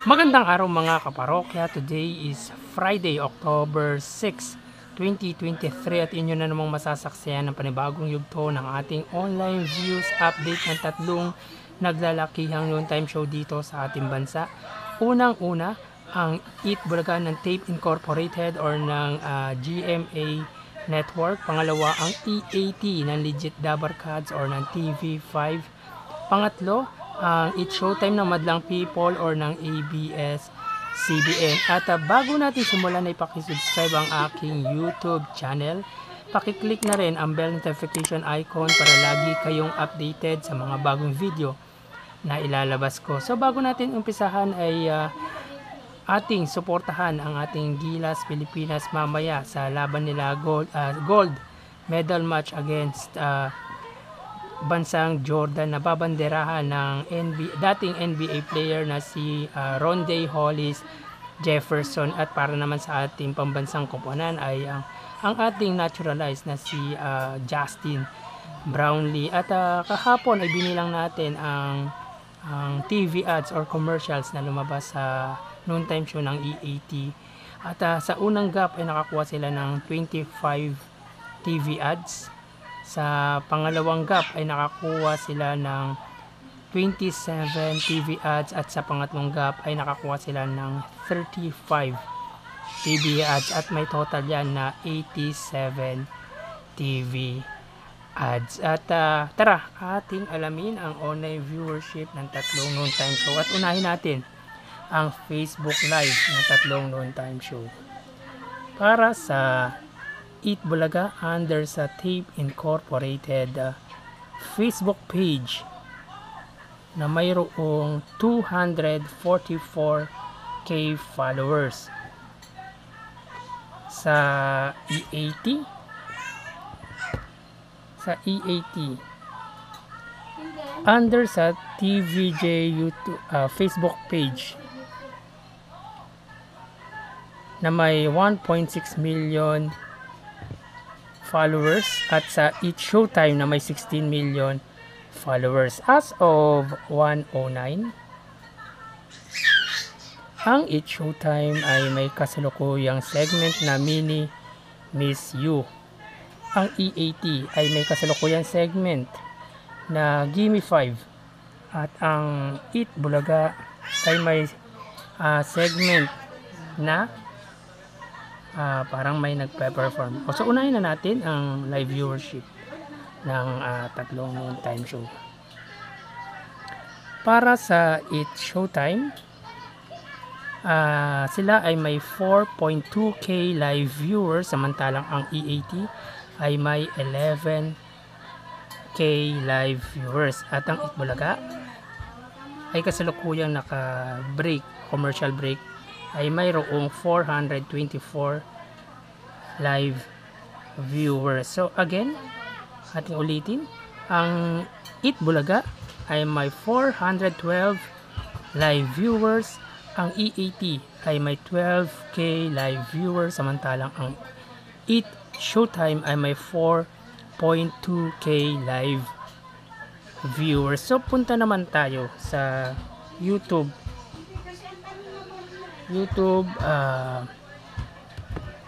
Magandang araw mga kaparokya. Today is Friday, October 6, 2023 at inyo na namang masasaksiyan ng panibagong yugto ng ating online views update ng tatlong naglalakihang noon time show dito sa ating bansa. Unang-una, ang Eat Bulaga ng Tape Incorporated or ng GMA Network. Pangalawa, ang EAT ng Legit Dabarkads or ng TV5. Pangatlo, ang It's Showtime ng Madlang People or ng ABS-CBN. At bago natin simulan ay pakisubscribe ang aking YouTube channel. Pakiclick na rin ang bell notification icon para lagi kayong updated sa mga bagong video na ilalabas ko. So bago natin umpisahan ay ating suportahan ang ating Gilas Pilipinas mamaya sa laban nila gold medal match against bansang Jordan na babanderahan ng dating NBA player na si Rondae Hollis Jefferson. At para naman sa ating pambansang koponan ay ang ating naturalized na si Justin Brownlee. At kahapon ay binilang natin ang TV ads or commercials na lumabas sa noon time show ng EAT. At sa unang gap ay nakakuha sila ng 25 TV ads. Sa pangalawang gap ay nakakuha sila ng 27 TV ads at sa pangatlong gap ay nakakuha sila ng 35 TV ads at may total yan na 87 TV ads. At tara, ating alamin ang online viewership ng tatlong noon time show at unahin natin ang Facebook Live ng tatlong noon time show. Para sa Eat Bulaga under sa Tape Incorporated Facebook page na mayroong 244k followers. Sa EAT under sa TVJ YouTube Facebook page na may 1.6 million followers at sa It's Showtime na may 16 million followers. As of 1:09, ang It's Showtime ay may kasalukuyang segment na Mini Miss You. Ang EAT ay may kasalukuyang segment na Gimme 5 at ang Eat Bulaga ay may segment na parang may nagpe-perform. So unahin na natin ang live viewership ng tatlong noon time show. Para sa It's Showtime, sila ay may 4.2k live viewers, samantalang ang EAT ay may 11k live viewers. At ang Eat Bulaga ay kasalukuyang naka-break, commercial break, ay mayroong 424 live viewers. So again, ating ulitin, ang Eat Bulaga ay may 412 live viewers, ang EAT ay may 12k live viewers, samantalang ang Eat Showtime ay may 4.2k live viewers. So punta naman tayo sa YouTube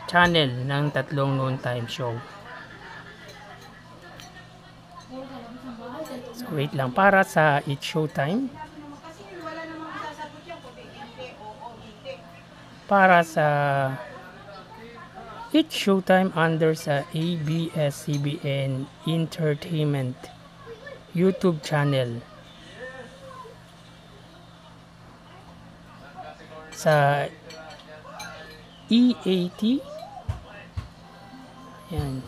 channel ng tatlong noon time show. So wait lang, para sa It's Showtime, para sa It's Showtime under sa ABS-CBN Entertainment YouTube channel, sa EAT, yan,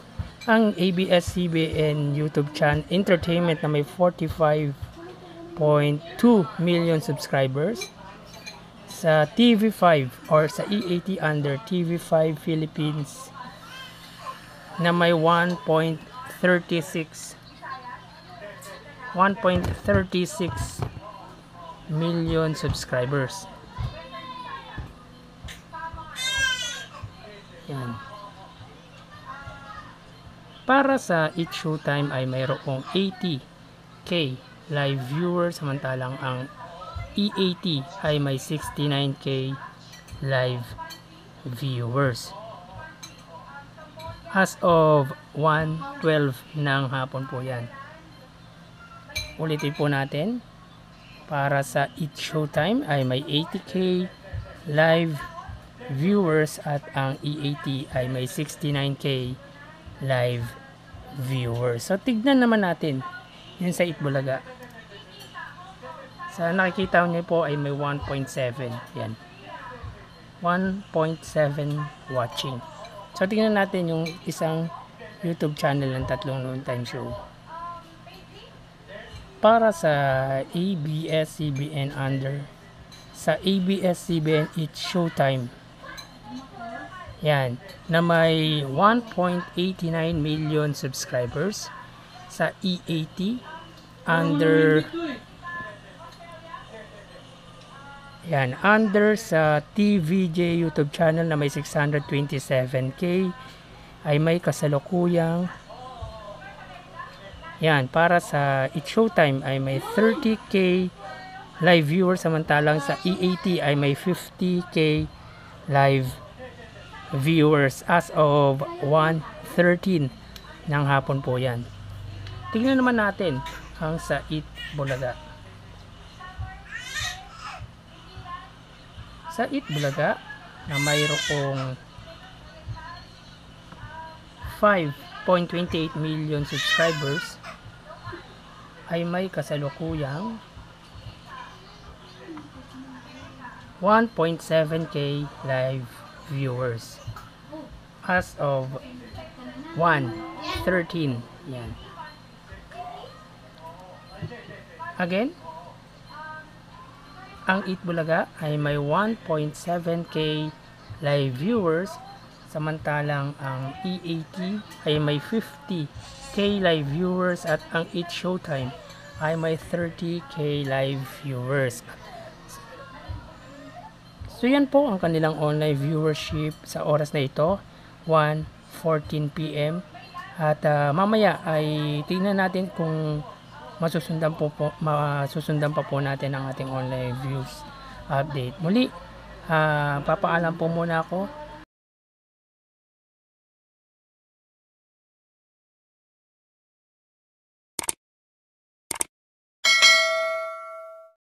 ang ABS-CBN YouTube channel Entertainment na may 45.2 million subscribers. Sa TV5 or sa EAT under TV5 Philippines na may 1.36 million subscribers. Yan. Para sa It's Showtime ay mayroong 80k live viewers, samantalang ang EAT ay may 69k live viewers. As of 1:12 ng hapon po yan. Ulitin po natin. Para sa It's Showtime ay may 80k live viewers at ang EAT ay may 69k live viewers. So tignan naman natin yun sa Itbulaga. Sa nakikita niyo po ay may 1.7. Yan. 1.7 watching. So tingnan natin yung isang YouTube channel ng Tatlong Noontime Show. Para sa ABS-CBN sa ABS-CBN It's Showtime. Yan, na may 1.89 million subscribers. Sa EAT under sa TVJ YouTube channel na may 627k ay may kasalukuyang para sa It's Showtime ay may 30k live viewers, samantalang sa EAT ay may 50k live viewers as of 1:13 ng hapon po yan. Tingnan naman natin ang sa Itbulaga. Sa Itbulaga na mayroong 5.28 million subscribers ay may kasalukuyang 1.7k live viewers as of 1:13. Yan. Again, ang Itbulaga ay may 1.7k live viewers, samantalang ang EAT ay may 50k live viewers at ang It's Showtime ay may 30k live viewers. So yan po ang kanilang online viewership sa oras na ito, 1:14 PM. At mamaya ay tingnan natin kung masusundan pa po natin ang ating online views update. Muli, papaalam po muna ako.